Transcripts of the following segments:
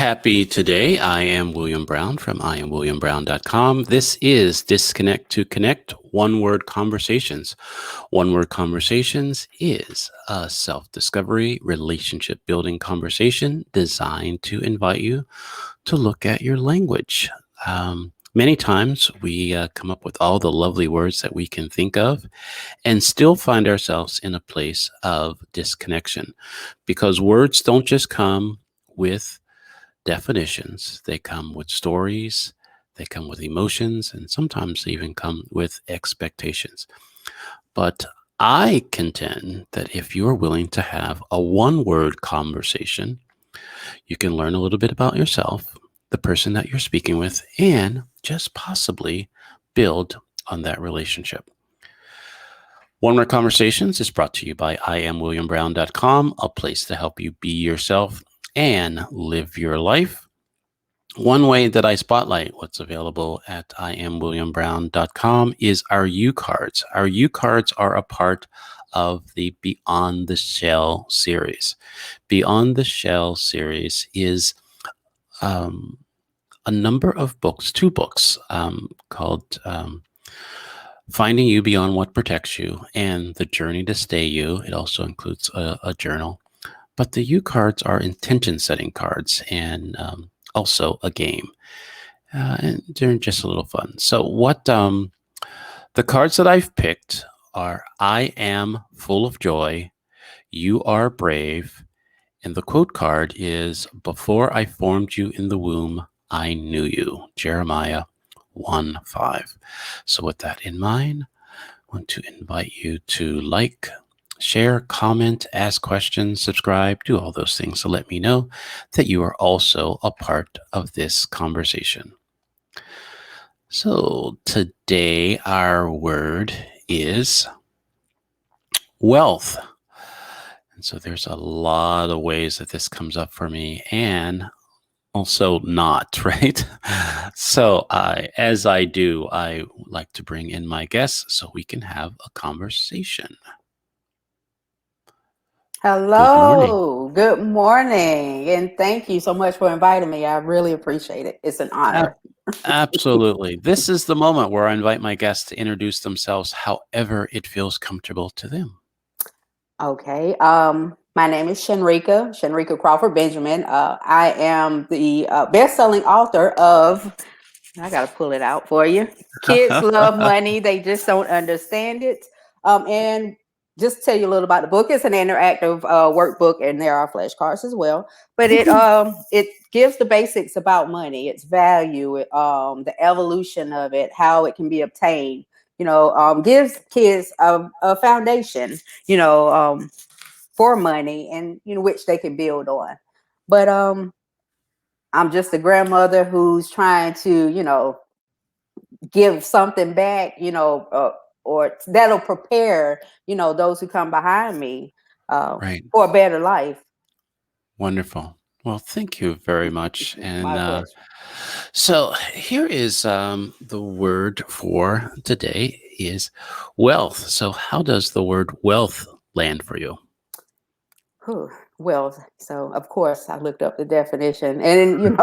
Happy today. I am William Brown from IamWilliamBrown.com. This is Disconnect to Connect, one-word conversations. One-word conversations is a self-discovery, relationship-building conversation designed to invite you to look at your language. Many times we come up with all the lovely words that we can think of and still find ourselves in a place of disconnection because words don't just come with definitions. They come with stories, they come with emotions, and sometimes they even come with expectations. But I contend that if you're willing to have a one-word conversation, you can learn a little bit about yourself, the person that you're speaking with, and just possibly build on that relationship. One Word Conversations is brought to you by IamWilliamBrown.com, a place to help you be yourself and live your life. One way that I spotlight what's available at IamWilliamBrown.com is our U cards. Our U cards are a part of the Beyond the Shell series. Beyond the Shell series is a number of books, two books called Finding You Beyond What Protects You and The Journey to Stay You. It also includes a journal. But the U cards are intention setting cards and also a game. And they're just a little fun. So what the cards that I've picked are I am full of joy, you are brave, and the quote card is before I formed you in the womb, I knew you. Jeremiah 1:5. So with that in mind, I want to invite you to share, comment, ask questions, subscribe, do all those things to let me know that you are also a part of this conversation. So today our word is wealth. And so there's a lot of ways that this comes up for me and also not, right? So as I do, I like to bring in my guests so we can have a conversation. Hello, good morning, and thank you so much for inviting me. I really appreciate it. It's an honor. Absolutely. This is the moment where I invite my guests to introduce themselves however it feels comfortable to them. Okay. My name is Shanreca Crawford-Benjamin. I am the best-selling author of, I got to pull it out for you. Kids love money. They just don't understand it. And just tell you a little about the book. It's an interactive workbook, and there are flashcards as well. But it gives the basics about money, its value, the evolution of it, how it can be obtained. Gives kids a foundation, for money, and which they can build on. But I'm just a grandmother who's trying to, give something back, or that'll prepare, those who come behind me Right. for a better life. Wonderful. Well, thank you very much. My And pleasure. so here is the word for today is wealth. So how does the word wealth land for you? Well, so of course I looked up the definition, and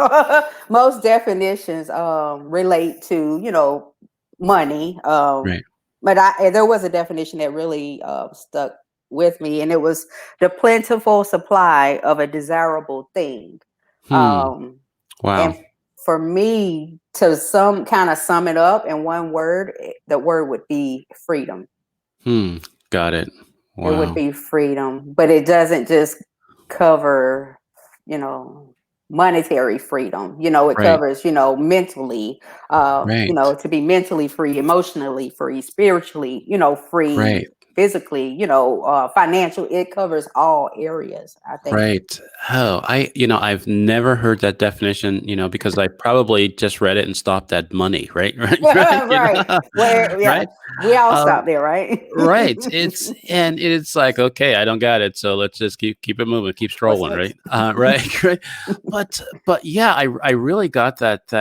most definitions relate to money. Right. But there was a definition that really stuck with me, and it was the plentiful supply of a desirable thing. Um, Wow. and for me to some kind of sum it up in one word, the word would be freedom. Got it. Wow. It would be freedom, but it doesn't just cover, monetary freedom. It Right. covers, mentally, Right. to be mentally free, emotionally free, spiritually, free, Right. physically, financial. It covers all areas, I think. Right. Oh, I've never heard that definition, because I probably just read it and stopped at money, right? Right. Right. Right. Where, yeah, Right. we all Um, stop there, right? right. It's like, okay, I don't got it. So let's just keep it moving, keep What's strolling. next? Right. Right. Right. But yeah, I really got that,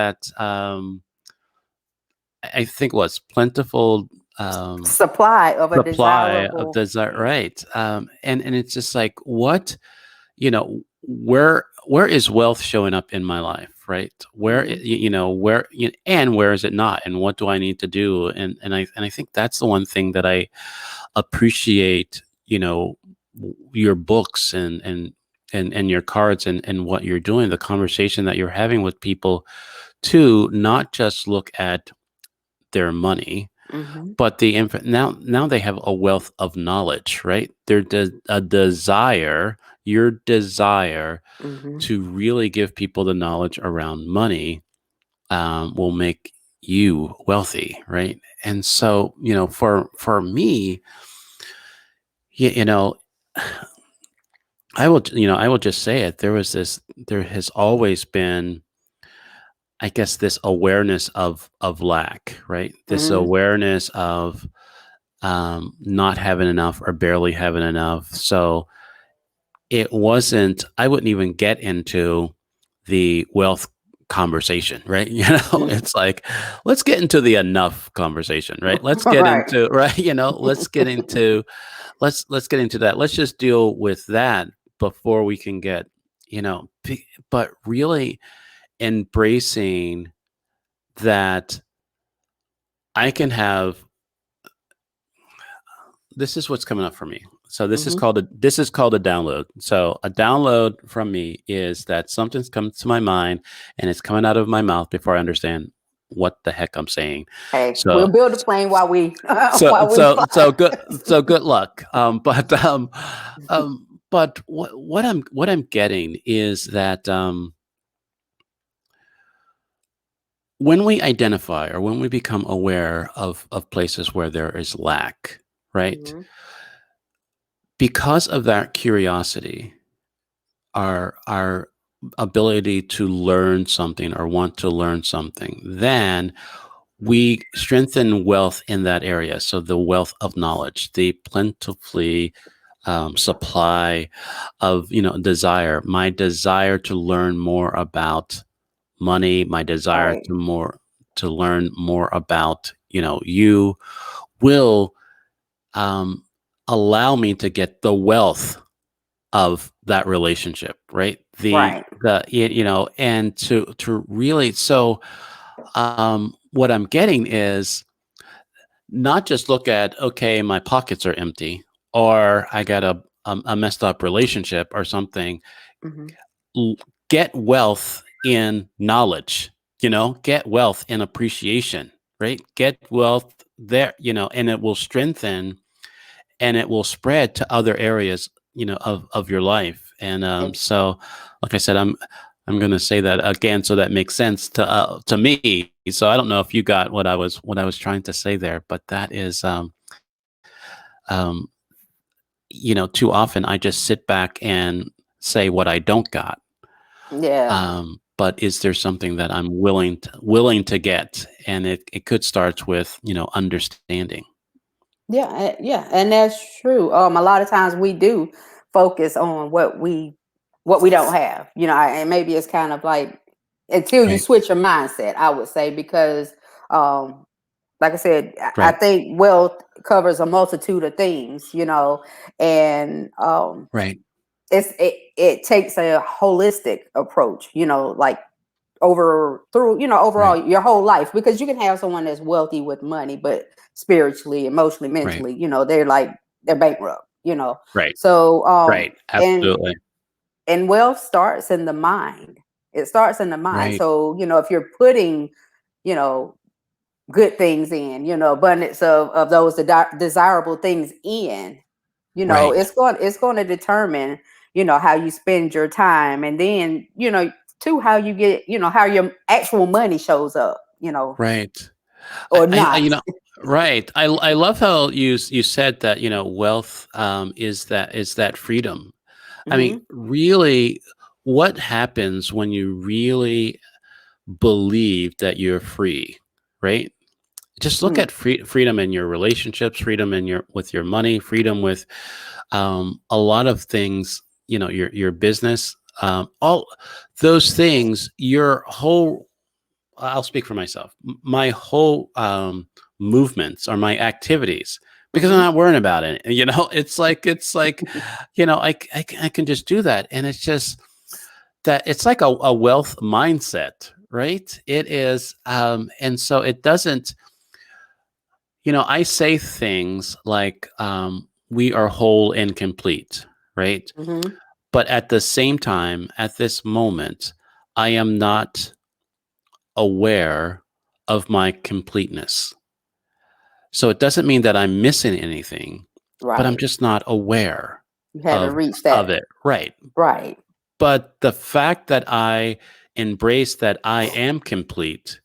I think it was plentiful, Supply of a supply of desirable desire. thing. Right. And it's just like, what, where where is wealth showing up in my life, right? Mhm. And where is it not, and what do I need to do? And I think that's the one thing that I appreciate, your books and your cards and what you're doing, the conversation that you're having with people, to not just look at their money, Mhm. but now they have a wealth of knowledge, right? A desire, your desire Mhm. to really give people the knowledge around money, will make you wealthy, right? And so, for me, you know, I will just say it. There has always been, I guess, this awareness of lack, right? This Mhm. awareness of, not having enough or barely having enough. So I wouldn't even get into the wealth conversation, right? Mhm. It's like, let's get into the enough conversation, right? Let's get Right. into, right? Let's get into that. Let's just deal with that before we can get, but really embracing that I can have, this is what's coming up for me. So Mhm. this is called a download. So a download from me is that something's come to my mind and it's coming out of my mouth before I understand what the heck I'm saying. Hey, we'll So build a plane while we so while we so fly. so good so good luck. But what I'm getting is that, when we identify or when we become aware of places where there is lack, right? Mhm. Because of that curiosity, our ability to learn something or want to learn something, then we strengthen wealth in that area. So the wealth of knowledge, the plentifully, supply of, desire, my desire to learn more about money, my desire Right. to learn more about, you will, um, allow me to get the wealth of that relationship, right? Right. And to really, so, what I'm getting is not just look at, okay, my pockets are empty, or I got a messed up relationship or something. Mhm. L- get wealth in knowledge, get wealth in appreciation, right? Get wealth there, and it will strengthen and it will spread to other areas, of your life. And, so, like I said, I'm going to say that again so that makes sense to me. So I don't know if you got what I was trying to say there, but that is, um, too often I just sit back and say what I don't got. Yeah. But is there something that I'm willing to get? And it could start with, understanding. Yeah, yeah, and that's true. A lot of times we do focus on what we don't have, and maybe it's kind of like until you Right. switch your mindset, I would say, because um, like I said, I Right. think wealth covers a multitude of things, and Right. it takes a holistic approach, like Right. overall your whole life, because you can have someone that's wealthy with money but spiritually, emotionally, Right. mentally, they're bankrupt, Right. so Right. and Absolutely. wealth starts in the mind. It starts in the mind. Right. So if you're putting you know good things in, abundance of those desirable things in, Right. it's going to determine, how you spend your time, and then, to how you get, how your actual money shows up, Right. or I not. right. I love how you said that, wealth, is that freedom. I mean, Hmm. really, what happens when you really believe that you're free, right? Just look at freedom in your relationships, freedom in your with your money, freedom with, a lot of things, your business, all those things, your whole, I'll speak for myself. My whole, movements or my activities, because I'm Hmm. not worrying about it. It's like, I can just do that, and it's just that it's like a wealth mindset, right? It is, and so it doesn't. I say things like, "We are whole and complete," right? Mm-hmm. But at the same time, at this moment, I am not aware of my completeness. So it doesn't mean that I'm missing anything, but I'm Right. just not aware You haven't of reached of that. it. Right. Right. But the fact that I embrace that I am complete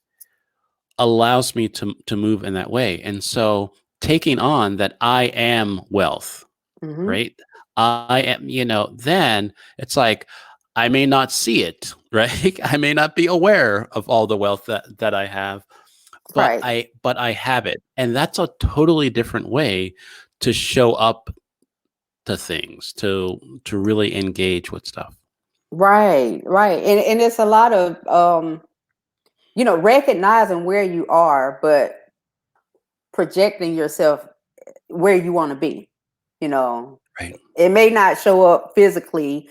allows me to move in that way. And so taking on that I am wealth, Mm-hmm. right? I am, then it's like I may not see it, right? I may not be aware of all the wealth that I have, but Right. I have it. And that's a totally different way to show up to things, to really engage with stuff. Right. Right. And it's a lot of recognizing where you are, but projecting yourself where you want to be. You know, Right. it may not show up physically,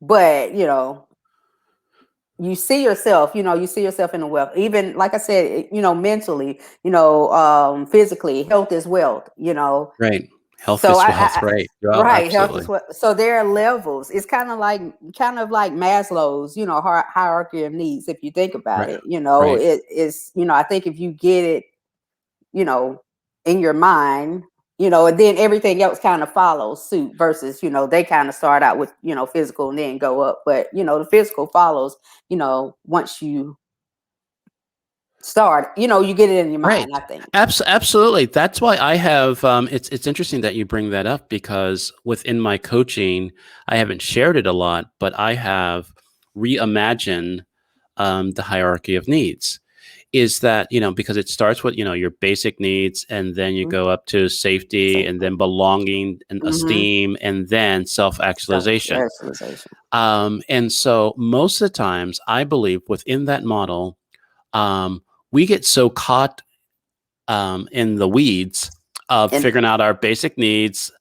but you see yourself in the wealth. Even like I said, mentally, physically, health is wealth. Right. Health So is I wealth, right. Oh, right, health is absolutely. what. So there are levels. It's kind of like Maslow's, hierarchy of needs. If you think about Right. it, Right. it is. I think if you get it, you know, in your mind, and then everything else kind of follows suit. Versus, they kind of start out with physical and then go up, but the physical follows. Once you start, you get it in your Right. mind. I think. Absolutely. That's why I have it's interesting that you bring that up because within my coaching, I haven't shared it a lot, but I have reimagined the hierarchy of needs. Is that, because it starts with, your basic needs and then you Mhm. go up to safety and Safety. then belonging and Mm-hmm. esteem and then self-actualization. Self-actualization. And so most of the times I believe within that model, um, we get so caught in the weeds of And figuring out our basic needs,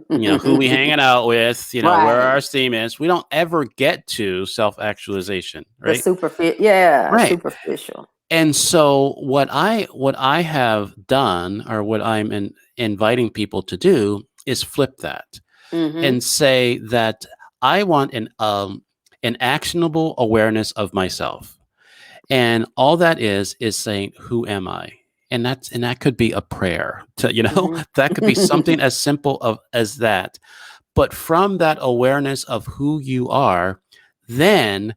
who we hanging out with, where right. our esteem is. We don't ever get to self-actualization, The right? superficial, yeah, Right. superficial. And so what I have done or what I'm inviting people to do is flip that Mm-hmm. and say that I want an actionable awareness of myself. And all that is saying, who am I? And that could be a prayer to, that could be something Mm-hmm. as simple as that. But from that awareness of who you are, then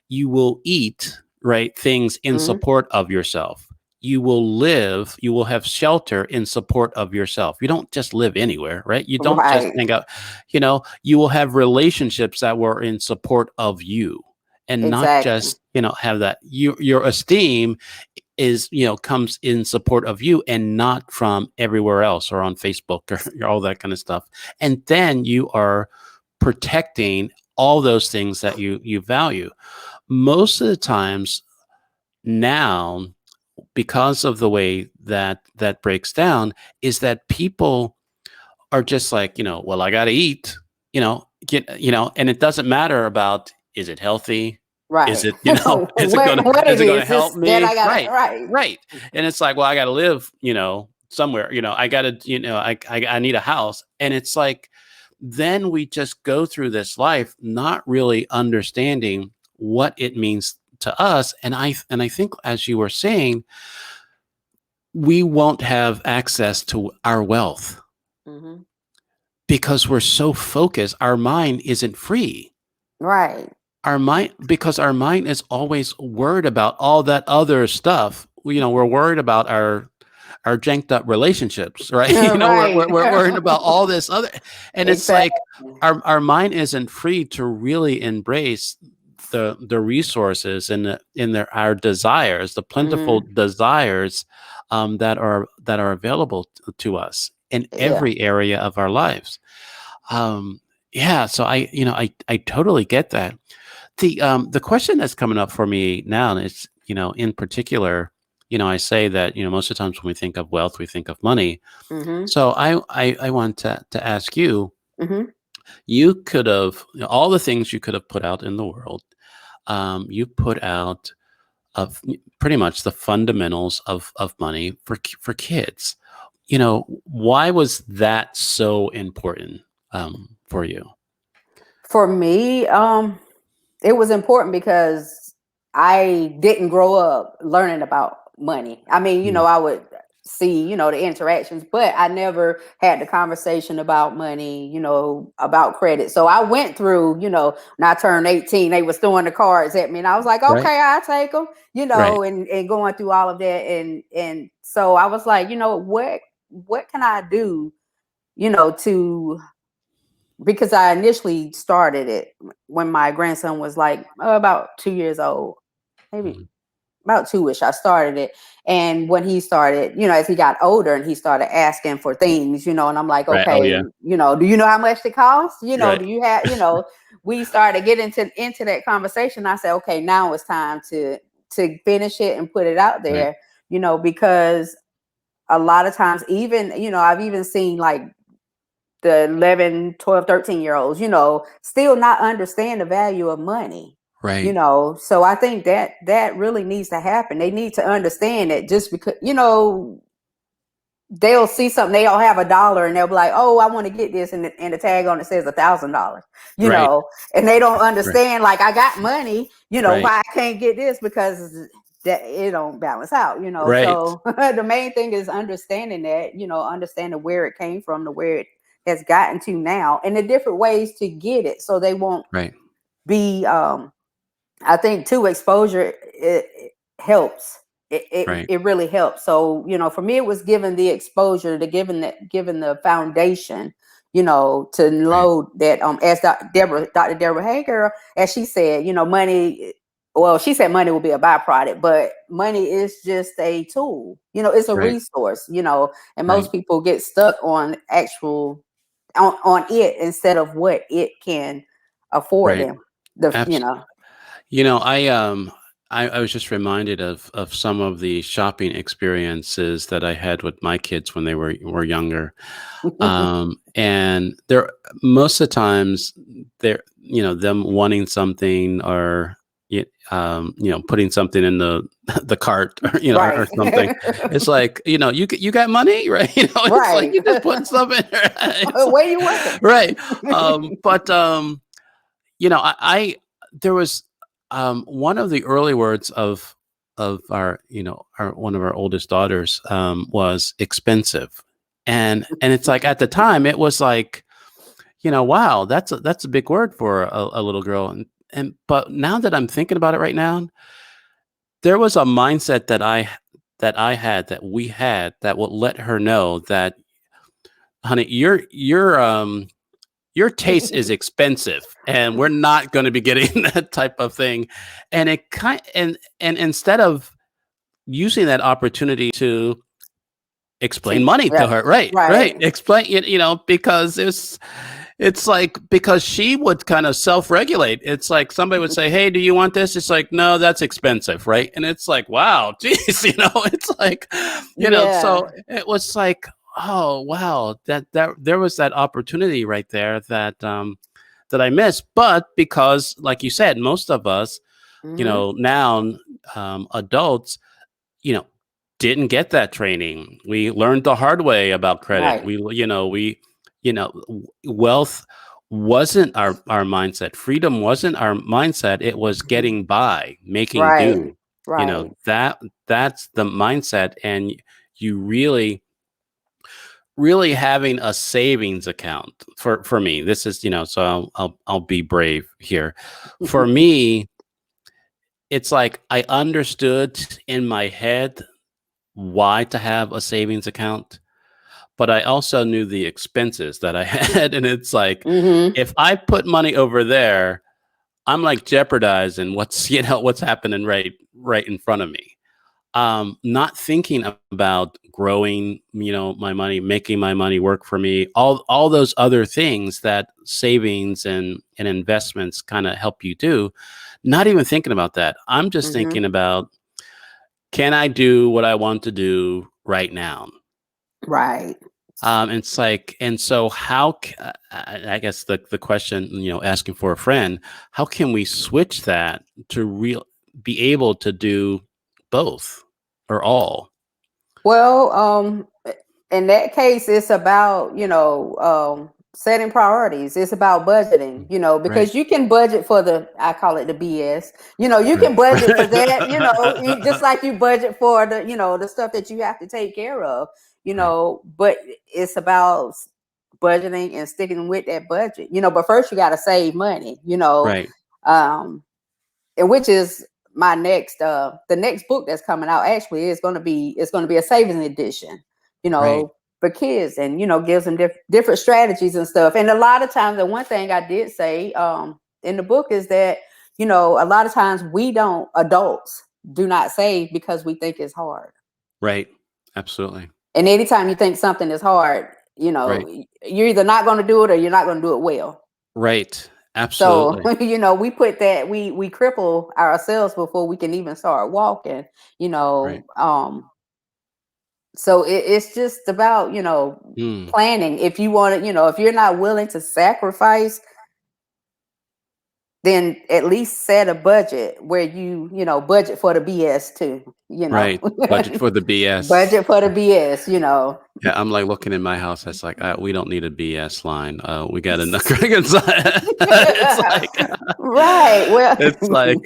you will eat, right, things in Mm-hmm. support of yourself. You will have shelter in support of yourself. You don't just live anywhere, right? You don't just Right. hang out, you will have relationships that were in support of you and not Exactly. just, have that your esteem is, comes in support of you and not from everywhere else or on Facebook or all that kind of stuff. And then you are protecting all those things that you value. Most of the times now, because of the way that breaks down, is that people are just like, well, I got to eat, and it doesn't matter about, is it healthy? Is Right. it, what is it it going to is help is that me? I got it Right. right. Right. And it's like, well, I got to live, somewhere, I got to, I need a house. And it's like, then we just go through this life not really understanding what it means to us. And I think, as you were saying, we won't have access to our wealth Mm-hmm. because we're so focused. Our mind isn't free. Right. Because our mind is always worried about all that other stuff. We're worried about our janked up relationships, right? Right. We're worrying about all this other, and it's Exactly. like our mind isn't free to really embrace the resources and our desires, the plentiful Mm-hmm. desires that are available to us in Yeah. every area of our lives. Um, yeah, so I totally get that. The question that's coming up for me now is, in particular, I say that, most of the times when we think of wealth, we think of money. Mm-hmm. So I want to ask you, Mm-hmm. You could have, all the things you could have put out in the world. You put out of pretty much the fundamentals of money for kids. Why was that so important for you? For me, it was important because I didn't grow up learning about money. I mean, Mm. I would see, the interactions, but I never had the conversation about money, about credit. So I went through, when I turned 18, they was throwing the cards at me and I was like, Right, okay, I'll take them, right, and going through all of that. And so I was like, what can I do, to because I initially started it when my grandson was like about 2 years old, maybe mhm, about two-ish. I started it. And when he started, as he got older and he started asking for things, and I'm like, right. Oh okay, yeah, do you know how much it costs? right, Do you have, we started getting into that conversation. I said, okay, now it's time to finish it and put it out right, there, because a lot of times even, I've even seen like the 11, 12, 13 year olds, still not understand the value of money. right, So I think that really needs to happen. They need to understand that just because, they'll see something, they'll have $1 and they'll be like, oh, I want to get this, and the tag on it says $1,000, right, and they don't right, understand, like, I got money, right, why I can't get this, because that it don't balance out, right, so the main thing is understanding that, understanding where it came from to where it has gotten to now and the different ways to get it so they won't right, be I think too, exposure, it helps. It, it right, it really helps. So for me, it was given the exposure, to given the foundation, to right, know that as Dr. Deborah Hager, as she said, money. Well, she said money will be a byproduct, but money is just a tool. It's a right, resource. And right, most people get stuck on on it instead of what it can afford right. them. The Absolutely. I was just reminded of some of the shopping experiences that I had with my kids when they were younger. And they're most of the times they're, them wanting something, or putting something in the the cart, or Right. or something. It's like, you got money, right? It's like Right. you just putting stuff in there. It's like, Where you working? right. But I there was one of the early words of our, our one of our oldest daughters was expensive. And it's like, at the time it was like, wow, that's a big word for a little girl. And but now that I'm thinking about it right now, there was a mindset that I had, that we had, that would let her know that, honey, your taste is expensive, and we're not going to be getting that type of thing. And it kind and instead of using that opportunity to explain Teach. money to Yeah. her, right, right, Right. explain it, because it's like, because she would kind of self-regulate. It's like somebody would say, hey, do you want this? It's like, no, that's expensive, right? And it's like, wow, geez, it's like, Yeah. so it was like, oh wow, that there was that opportunity right there, that I missed. But because, like you said, most of us, Hmm. now, adults, you know, didn't get that training. We learned the hard way about credit. Right. Wealth wasn't our mindset. Freedom wasn't our mindset. It was Mhm. getting by, making Right. do. Right. That's the mindset. And you really having a savings account, for me, this is, so I'll be brave here. For me, it's like I understood in my head why to have a savings account, but I also knew the expenses that I had. And it's like, Hmm. if I put money over there, I'm like jeopardizing what's happening right in front of me. Not thinking about growing, my money, making my money work for me, all those other things that savings and investments kind of help you do. Not even thinking about that. I'm just Hmm. thinking about, can I do what I want to do right now? Right. It's like, and so I guess the question, asking for a friend, how can we switch that to be able to do both or all? Well, in that case, it's about, setting priorities. It's about budgeting, Right, because you can budget for I call it the BS. You right, can budget for that, just like you budget for the stuff that you have to take care of, right, but it's about budgeting and sticking with that budget, but first you got to save money, right, um, and which is my next the next book that's coming out actually is going to be a savings edition, right, for kids, and gives them different strategies and stuff. And a lot of times, and one thing I did say in the book is that a lot of times adults do not save because we think it's hard. right. Absolutely. And anytime you think something is hard, Right, you're either not going to do it or you're not going to do it well. right. So, Absolutely. we put that we cripple ourselves before we can even start walking, you Right. know. So it's just about, Mm, planning. If you want to, if you're not willing to sacrifice, then at least set a budget where budget for the BS too, right. Budget for the BS. budget for the BS. Yeah, I'm like looking in my house. It's like we don't need a BS line. We got enough. It's like Right. Well, it's like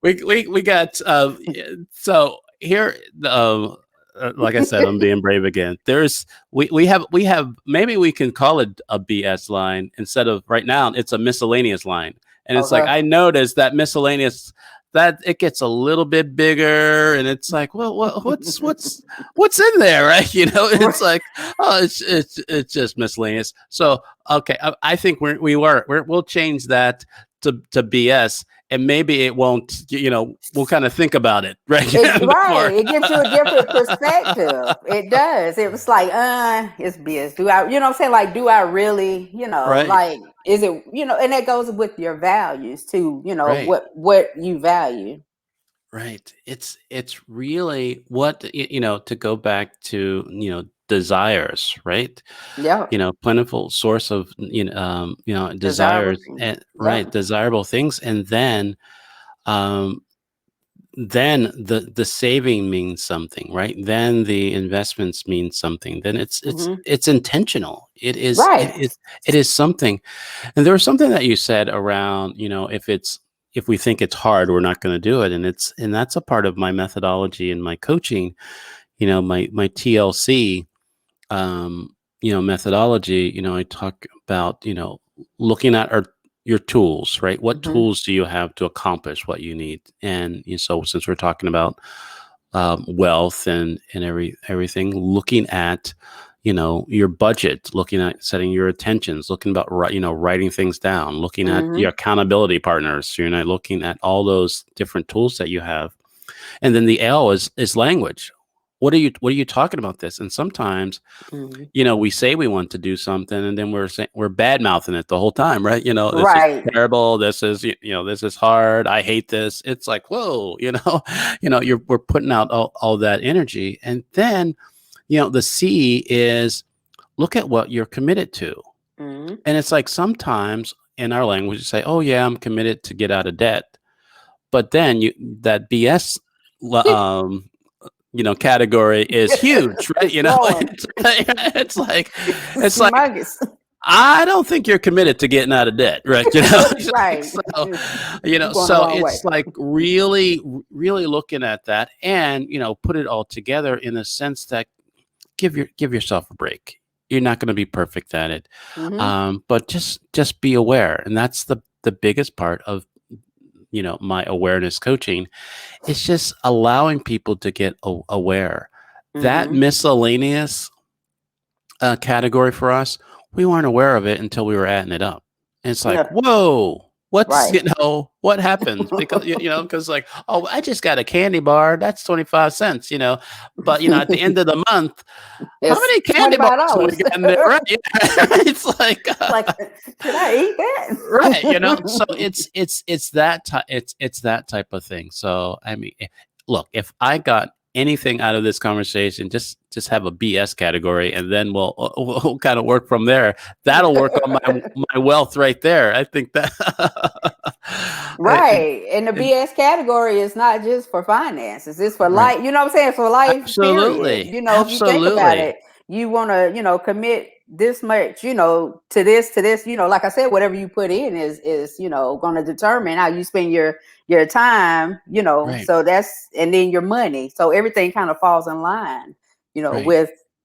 we got so here. Like I said, I'm being brave again. We have maybe we can call it a BS line instead of right now. It's a miscellaneous line, and it's like okay. I noticed that miscellaneous that it gets a little bit bigger, and it's like, well, what's in there, right? It's like, oh, it's just miscellaneous. So okay, I think we'll change that to BS, and maybe it won't. We'll kind of think about it, right? Right. Before, It gives you a different perspective. It does. It was like, it's BS. Do I, what I'm saying? Like, do I really, right, like, is it, and that goes with your values too, right. what you value. Right. It's really what to go back to, desires, right? Yeah. Plentiful source of Desirable desires, things. and Yeah. right, desirable things, and um then the saving means something, right? Then the investments mean something. Then Hmm. it's intentional. Right. It is something. And there was something that you said around, if we think it's hard, we're not going to do it. And that's a part of my methodology and my coaching, my TLC, methodology. I talk about, looking at your tools, right? What Hmm. tools do you have to accomplish what you need? And so since we're talking about wealth and everything, looking at your budget, looking at setting your attentions, looking about writing things down, looking at Hmm. your accountability partners. So you're not looking at all those different tools that you have. And then the L is language. What are you talking about this? And sometimes Hmm. we say we want to do something, and then we're bad mouthing it the whole time, right? This is Right. terrible. This is this is hard. I hate this. It's like, whoa, we're putting out all that energy, and then the C is look at what you're committed to, Hmm. and it's like sometimes in our language you say, oh yeah, I'm committed to get out of debt, but then that BS um category is huge, right? It's growing. It's It's like humongous. I don't think you're committed to getting out of debt, right? Right. So, You're going the so wrong way. it's like really, really looking at that, and put it all together in a sense that give yourself a break. You're not going to be perfect at it, Hmm. but just be aware, and that's the biggest part of my awareness coaching. It's just allowing people to get aware. That Hmm. miscellaneous category for us, we weren't aware of it until we were adding it up. And it's like, Yeah. whoa, what's, Right. what happens? Because, because like, oh, I just got a candy bar. That's 25 cents, but, at the end of the month, how It's many candy bars do we $25. get in there? Right. Yeah. It's like, Like, can I eat right. So that? it's that type of thing. So, I mean, look, if I got anything out of this conversation, just have a BS category, and then we'll kind of work from there. That'll work on my wealth right there. I think that it, Right. And the it, BS category is not just for finances. It's for right. life. You know what I'm saying? It's for life, period. Absolutely. If you think about Absolutely. it, you want to, commit this much, to this, like I said, whatever you put in is, going to determine how you spend your time, Right. so and then your money. So everything kind of falls in line, Right.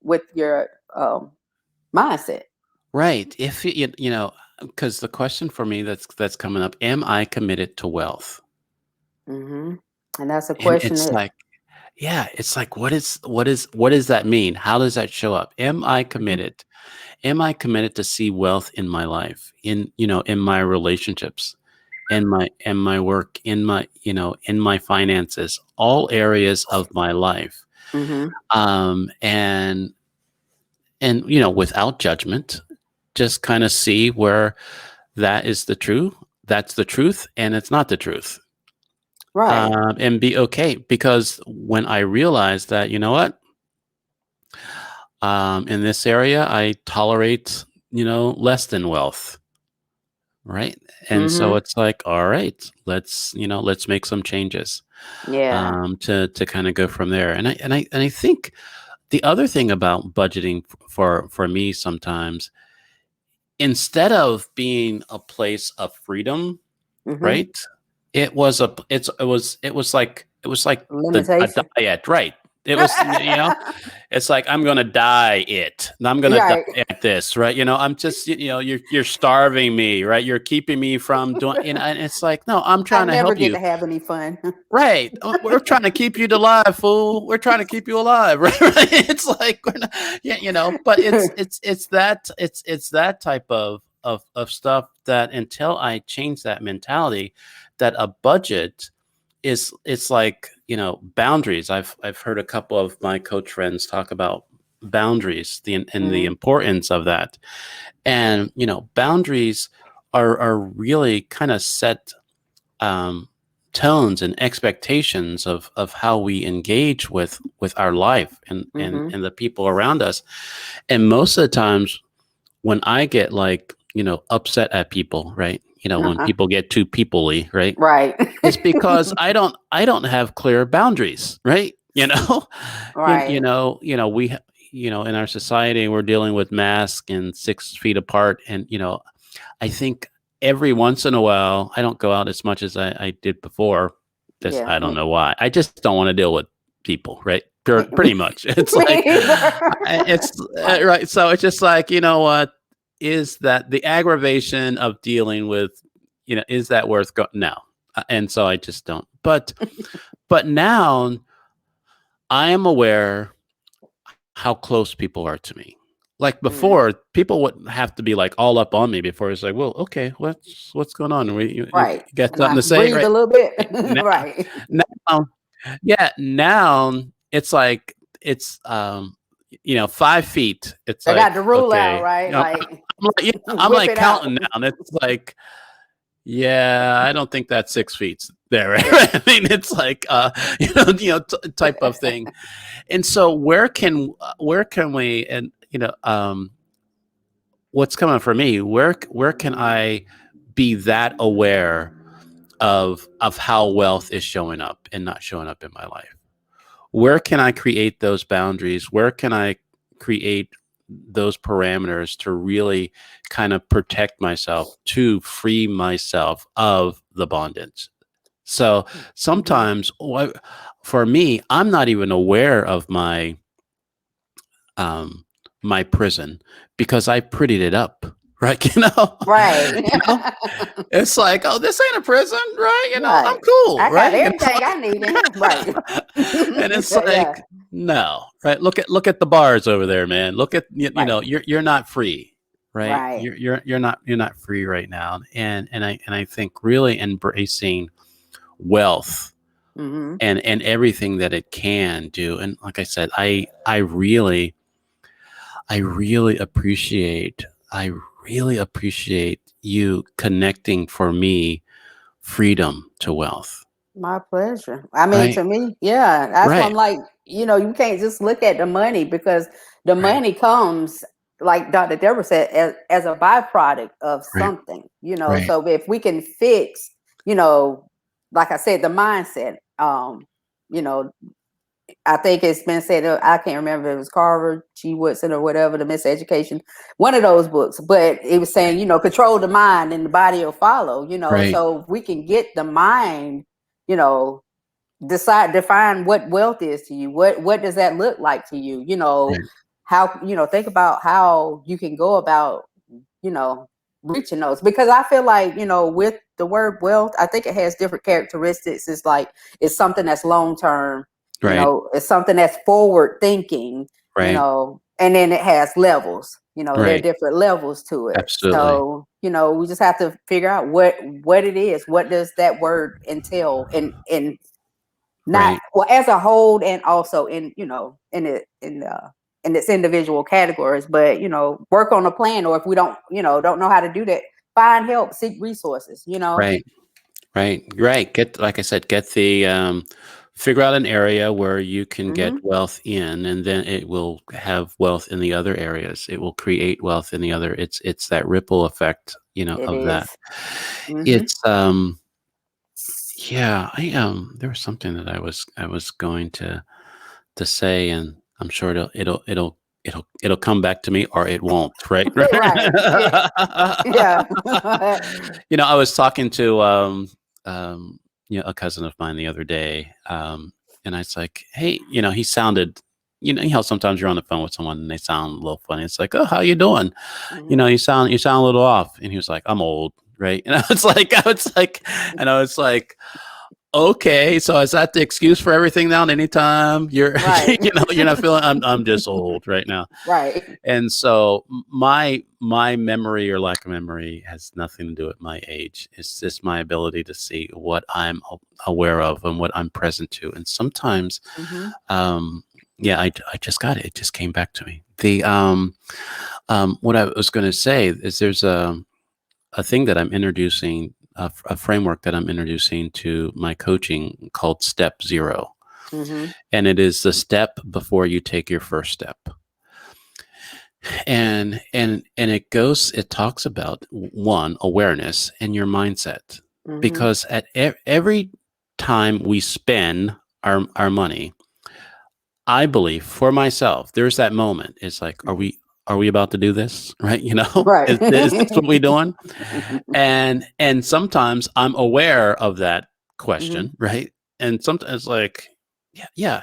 with your mindset. Right. If because the question for me that's coming up, am I committed to wealth? Hmm. And that's a And question it's that. like, yeah, it's like, what does that mean? How does that show up? Am I Mhm. committed? Am I committed to see wealth in my life, in my relationships, in my work, in my finances, all areas of my life? Mhm. And without judgment, just kind of see where that is the truth. That's the truth, and it's not the truth. Right. And be okay, because when I realized that, you know what, in this area, I tolerate, less than wealth, right? And so Mhm. it's like, all right, let's make some changes, Yeah. to kind of go from there. And I think the other thing about budgeting for me sometimes, instead of being a place of freedom, Mhm. right? It was like a Limitation. diet, right? It was, it's like, I'm gonna die it. And I'm gonna die Right. at this, right? I'm just, you're starving me, right? You're keeping me from doing, and it's like, no, I'm I trying to never help get you. to have any fun. Right. We're trying to keep you alive, fool. We're trying to keep you alive, right? It's like, we're not, yeah, but it's that type of stuff, that until I change that mentality, that a budget is, it's like, boundaries. I've heard a couple of my coach friends talk about boundaries, and the Mhm. importance of that. And boundaries are really kind of set, um, tones and expectations of how we engage with our life, Mhm. and the people around us. And most of the times, when I get, like, upset at people, right? When Uh-uh. people get too peoply, right? Right. It's because I don't have clear boundaries, right? Right. We in our society, we're dealing with masks and 6 feet apart, and I think every once in a while, I don't go out as much as I did before. This, Yeah. I don't know why. I just don't want to deal with people, right? Pretty much. It's Me like, either. it's Right. right. So it's just like, what is that, the aggravation of dealing with, is that worth no? And so I just don't. But now I am aware how close people are to me. Like Mm. before, people wouldn't have to be like all up on me before it's like, well, okay, what's going on? You Right. got And something I to say, breathe a right? little bit. Now, Right. now, yeah, now it's like, it's 5 feet. It's I got like, the rule out, okay, right? Like I'm like, yeah, I'm whip like it out. counting now, and it's like, yeah, I don't think that's 6 feet there. Right? Yeah. I mean, it's like, type of thing. And so where can we, and what's coming for me, where can I be that aware of how wealth is showing up and not showing up in my life? Where can I create those boundaries? Where can I create those parameters to really kind of protect myself, to free myself of the bondage? So Mhm. sometimes, for me, I'm not even aware of um, my prison, because I prettied it up, right? Right. You know, it's like, oh, this ain't a prison, right? I'm Right. cool, I got right? everything I need in here. Right. And it's Yeah. like, no, right? Look at the bars over there, man. Look at, Right. you're not free, right? Right. You're not free right now. And I think really embracing wealth, Mhm. and everything that it can do. And like I said, I really appreciate I really appreciate you connecting for me freedom to wealth. My pleasure. I mean, Right? to me, yeah, that's what I'm Right. like. you can't just look at the money, because the Right. money comes, like Dr. Deborah said, as a byproduct of Right. something, Right. so if we can fix, you know like I said, the mindset. You know I think it's been said, I can't remember if it was Carver G. Woodson or whatever, the Miseducation, one of those books, but it was saying, control the mind and the body will follow, Right. so if we can get the mind, you know, define what wealth is to you. What does that look like to you? Right. How, think about how you can go about, you know, reaching those, because I feel like, with the word wealth, I think it has different characteristics. It's like, it's something that's long term, Right. it's something that's forward thinking, Right. and then it has levels, there are Right. different levels to it. Absolutely. So, we just have to figure out what it is. What does that word entail, and not, Right. well, as a whole, and also in, in its individual categories, but work on a plan. Or if we don't know how to do that, find help, seek resources. Right. Right. Right. Get, like I said, get the figure out an area where you can get Mm-hmm. wealth in, and then it will have wealth in the other areas. It will create wealth in the other. It's that ripple effect, It of that. is. Mm-hmm. It's yeah, I there was something that I was going to say, and I'm sure it'll come back to me, or it won't, right? Right. Yeah. I was talking to a cousin of mine the other day, and I was like, hey, he sounded, how sometimes you're on the phone with someone and they sound a little funny. It's like, oh, how you doing? Mm-hmm. You sound a little off. And he was like, I'm old, right? And I was like, okay, so is that the excuse for everything now? And anytime you're, Right. you're not feeling, I'm just old right now. Right. And so my memory or lack of memory has nothing to do with my age. It's just my ability to see what I'm aware of and what I'm present to. And sometimes, Mm-hmm. yeah, I just got it. It just came back to me. What I was going to say is there's a thing that I'm introducing, a framework that I'm introducing to my coaching called Step Zero. Mm-hmm. And it is the step before you take your first step. And it talks about, one, awareness and your mindset. Mm-hmm. Because at every time we spend our money, I believe for myself, there's that moment. It's like, are we about to do this? Right? Right. Is this what we're doing? And sometimes I'm aware of that Mm-hmm. question, right? And sometimes like, yeah.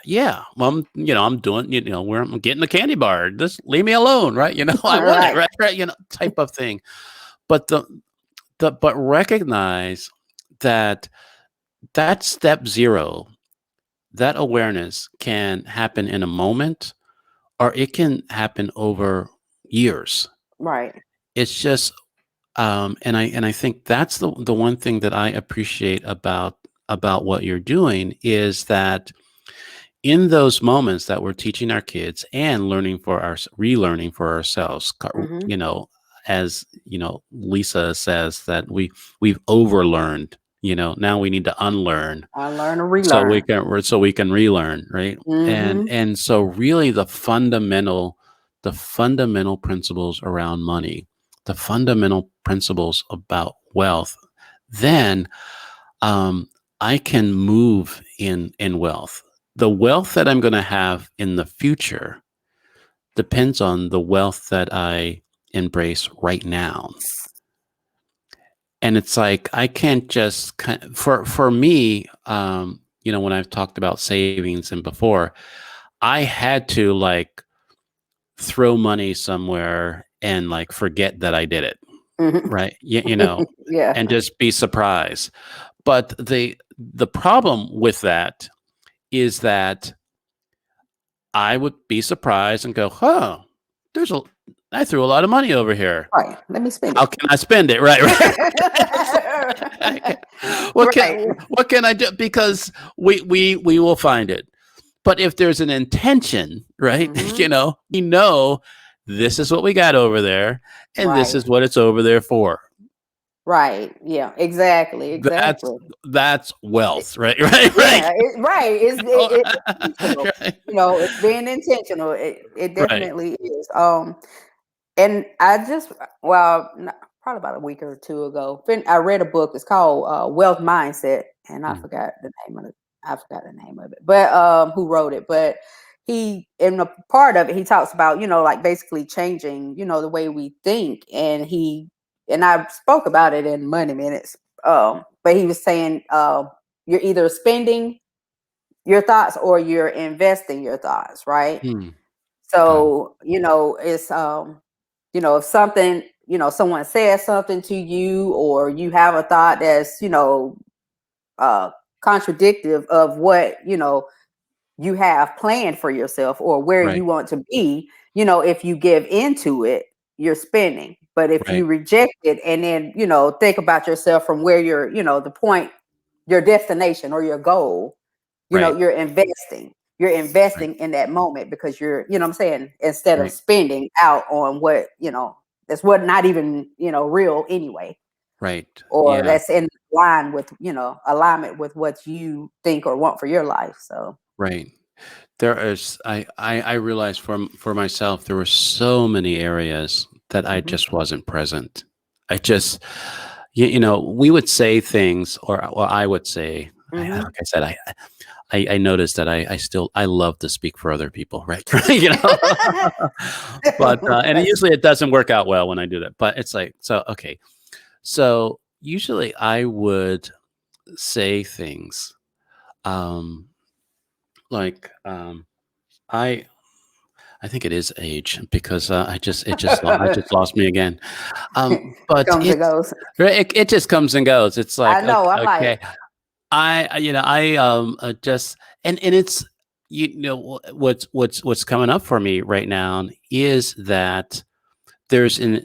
Well, I'm doing, where I'm getting the candy bar. Just leave me alone, right? I All want it, right. right, type of thing. But but recognize that that step zero, that awareness can happen in a moment, or it can happen over years. Right. It's just and I think that's the one thing that I appreciate about what you're doing, is that in those moments that we're teaching our kids and relearning for ourselves, Mm-hmm. as Lisa says that we've overlearned, now we need to unlearn, I learn and so we relearn. can relearn, right? and Mm-hmm. and so really the fundamental principles around money, the fundamental principles about wealth, then I can move in wealth. The wealth that I'm going to have in the future depends on the wealth that I embrace right now. And it's like, I can't just for me, when I've talked about savings and before, I had to like throw money somewhere and like forget that I did it, Mm-hmm. right? Yeah. And just be surprised. But the problem with that is that I would be surprised and go, "Huh, there's a I threw a lot of money over here. Right. Let me spend How it. can I spend it?" Right, right. What can Right. what can I do? Because we will find it. But if there's an intention, right? Mm-hmm. We know this is what we got over there, and this Right. is what it's over there for. Right. Yeah. Exactly. That's Exactly. that's It- wealth, right? Right, yeah. Right. It's intentional. right, You know, it's being intentional. It right. definitely is. And I just, probably about a week or two ago, I read a book. It's called Wealth Mindset, and Mm, I forgot the name of it, but who wrote it? But he, in a part of it, he talks about, like basically changing, the way we think, and I spoke about it in Money Minutes. But he was saying, you're either spending your thoughts or you're investing your thoughts, right? hmm, got it. So, it's if something, someone says something to you, or you have a thought that's, uh contradictive of what, you have planned for yourself or where Right, you want to be, if you give into it, you're spending. But if you right, reject it and then, think about yourself from where you're, the point, your destination or your goal, right, you're right, investing in that moment, because you're, what I'm saying, instead of right, spending out on what, that's what not even, real anyway, right. or Yeah, that's in line with, alignment with what you think or want for your life. So right. There is I realized for myself there were so many areas that I mhm, just wasn't present. I just we would say things, or I would say, like mhm. I said, I noticed that I love to speak for other people, right? you know, but and That's usually it doesn't work out well when I do that. But it's like, so okay, so usually I would say things, um, like I I think it is age, because I just lost me again. But comes and goes. it just comes and goes. It's I like, know. I'm okay, like, I just, and it's, what's coming up for me right now is that there's an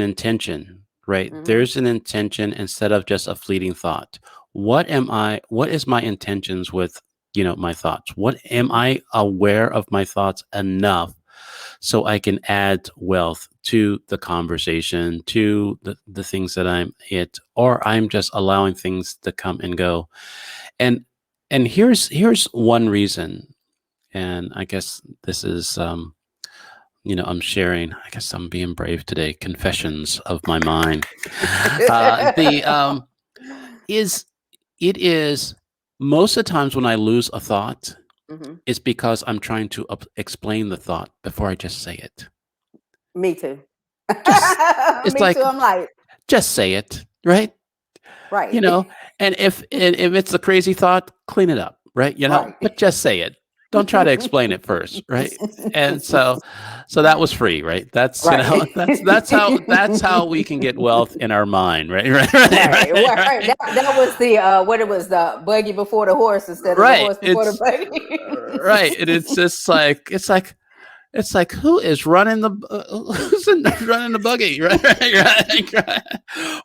intention, right? mhm, There's an intention instead of just a fleeting thought. What is my intentions with, my thoughts? What am mhm, I aware of my thoughts enough so I can add wealth to the conversation, to the things that or I'm just allowing things to come and go. And here's one reason, and I guess this is, I'm sharing. I guess I'm being brave today. Confessions of my mind. The is It is most of the times when I lose a thought, mhm. it's because I'm trying to explain the thought before I just say it. Me too. Just It's Me too. like, I'm like, just say it, right? You right, know, and if it's a crazy thought, clean it up, right? right. But just say it. Don't try to explain it first, right? And so that was free, right? That's, Right. that's how we can get wealth in our mind, right? Right, right, Right, right, right. right. That was the what it was, the buggy before the horse instead of the Right. horse before the buggy. Right. And it's just like, who is running running the buggy, right? Right, right.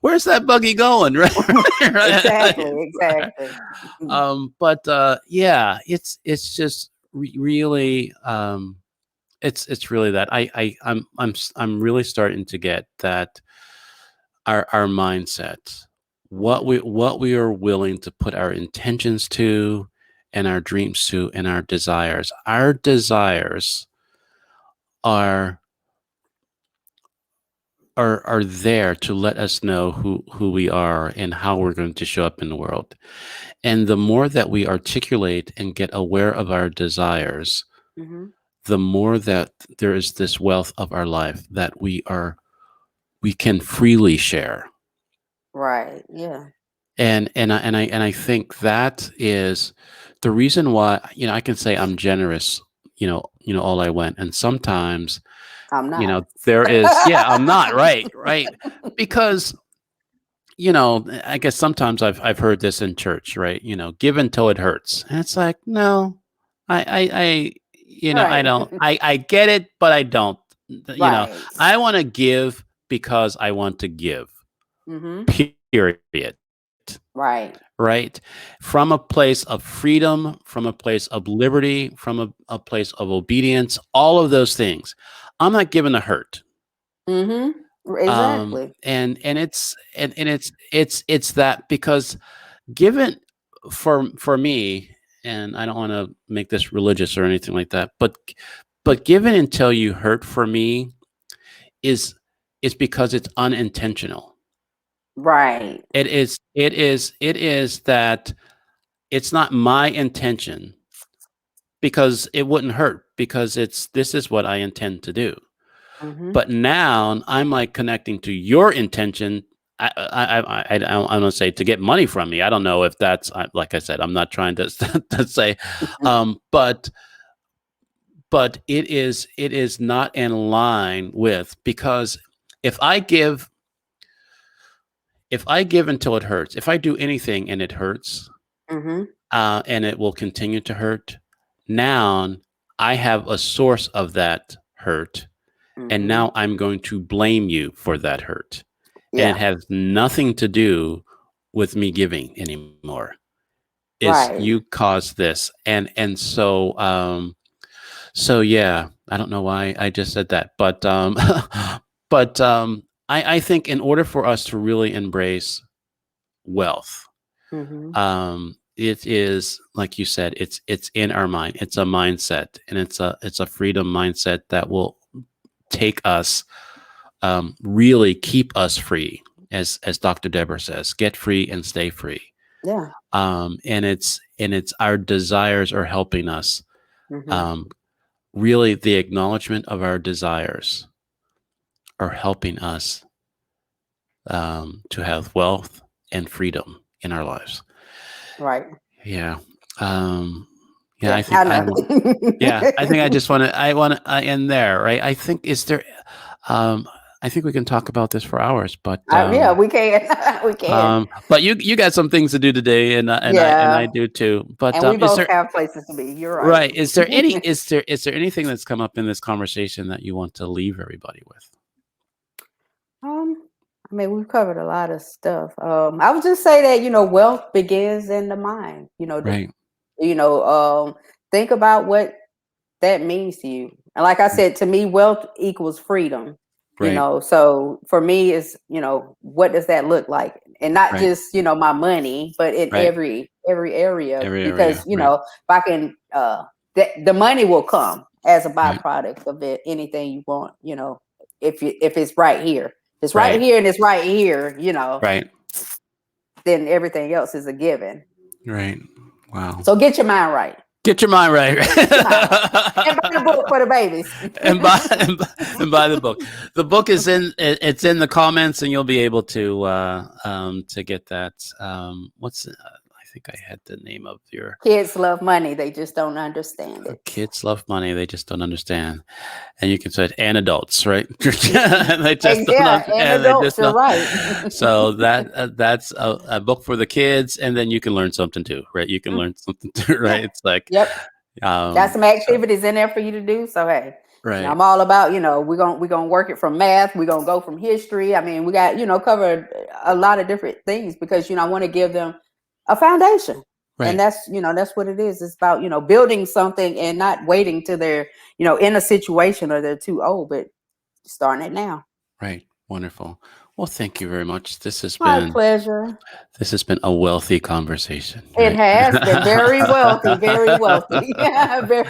Where's that buggy going? Right, right. Exactly, exactly. But yeah, it's just really, it's really that I'm really starting to get that our mindset, Mhm. what we are willing to put our intentions to, and our dreams to, and our desires. Our desires are are there to let us know who we are and how we're going to show up in the world. And the more that we articulate and get aware of our desires, Mhm. the more that there is this wealth of our life that we can freely share. Right. Yeah. And I think that is the reason why, I can say I'm generous, all I went. And sometimes, I'm not. there is, yeah, I'm not, right, right. Because, I guess sometimes I've heard this in church, right? Give until it hurts. And it's like, no, I I Right. don't, I get it, but I don't. You know, Right. I want to give because I want to give. Mhm. Period. Right. Right? From a place of freedom, from a place of liberty, from a place of obedience, all of those things. I'm not giving to hurt. Mhm. Exactly. And it's that because given for me, and I don't want to make this religious or anything like that, but given until you hurt for me is because it's unintentional. Right. It is that it's not my intention because it wouldn't hurt because this is what I intend to do. Mm-hmm. But now I'm like connecting to your intention. I don't say to get money from me. I don't know if that's like I said. I'm not trying to to say, but it is not in line with because if I give until it hurts, if I do anything and it hurts, Mm-hmm. and it will continue to hurt, now I have a source of that hurt, and Mm-hmm. now I'm going to blame you for that hurt. And it Yeah. has nothing to do with me giving anymore. Is you Right. caused this, and so yeah, I don't know why I just said that, but but I think in order for us to really embrace wealth, Mm-hmm. it is like you said, it's in our mind. It's a mindset, and it's a freedom mindset that will take us, really keep us free, as Dr. Deborah says, get free and stay free. Yeah. And it's our desires are helping us. Mm-hmm. Um, really, the acknowledgement of our desires are helping us, to have wealth and freedom in our lives. Right. Yeah. Um, yeah, I Yeah. think I I know. want. Yeah, I think I just want to. I want to end there, right? I think is there. Um, I think we can talk about this for hours, but Yeah, we can. We can. but you got some things to do today, and I Yeah. do too. But And we is both there have places to be. You're right. right? Is there anything that's come up in this conversation that you want to leave everybody with? Um, I mean, we've covered a lot of stuff. I would just say that, wealth begins in the mind. Right. You know, think about what that means to you. And like I said, to me, wealth equals freedom. Right. So for me, is what does that look like, and not Right. just my money, but in Right. every area. Every Because area. Right. if I can, the money will come as a Right. byproduct of it. Anything you want, if it's right here, if it's right Right. here and it's right here, Right. then everything else is a given. Right. Wow. So get your mind right. Get your mind right. Get your mind right. And buy the book for the babies. and buy and buy the book. The book is it's in the comments, and you'll be able to get that. I think I had the name of your Kids love money. They just don't understand it. kids love money. They just don't understand. And you can say it, and adults, right? And they just don't Yeah, and and they adults, just you're don't. right. So that's a book for the kids, and then you can learn something too, right? You can learn something too, right? Yeah. It's like, Yep. Got some so activities in there for you to do. So hey, right, I'm all about, we're gonna work it from math, we're gonna go from history. I mean, we got, covered a lot of different things because, I want to give them a foundation. And right, that's what it is. It's about, building something and not waiting till they're, in a situation or they're too old, but starting it now. right. Wonderful. Well, thank you very much. My pleasure. This has been a wealthy conversation, It right? has been very wealthy, very wealthy. Yeah, very.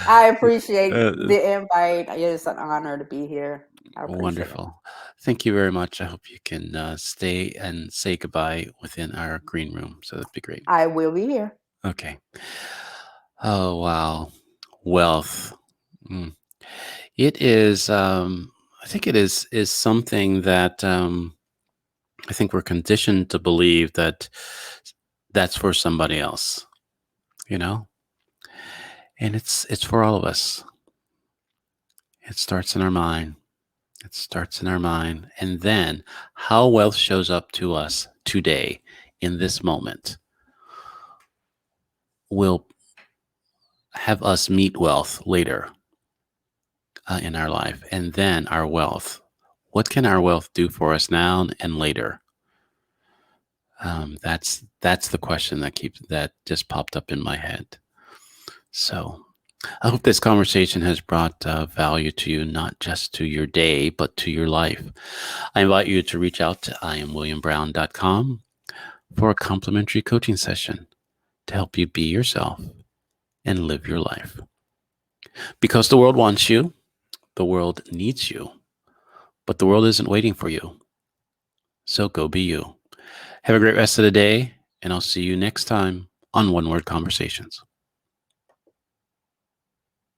I appreciate Uh, the invite. It's an honor to be here. I appreciate it. Wonderful. Thank you very much. I hope you can stay and say goodbye within our green room. So that'd be great. I will be here. Okay. Oh, wow. Wealth. Mm. It is, I think is something that, I think we're conditioned to believe that that's for somebody else, you know? And it's for all of us. It starts in our mind. It starts in our mind. And then how wealth shows up to us today in this moment will have us meet wealth later, in our life. And then our wealth. What can our wealth do for us now and later? That's the question that just popped up in my head. So I hope this conversation has brought value to you, not just to your day, but to your life. I invite you to reach out to IamWilliamBrown.com for a complimentary coaching session to help you be yourself and live your life. Because the world wants you, the world needs you, but the world isn't waiting for you. So go be you. Have a great rest of the day, and I'll see you next time on One Word Conversations.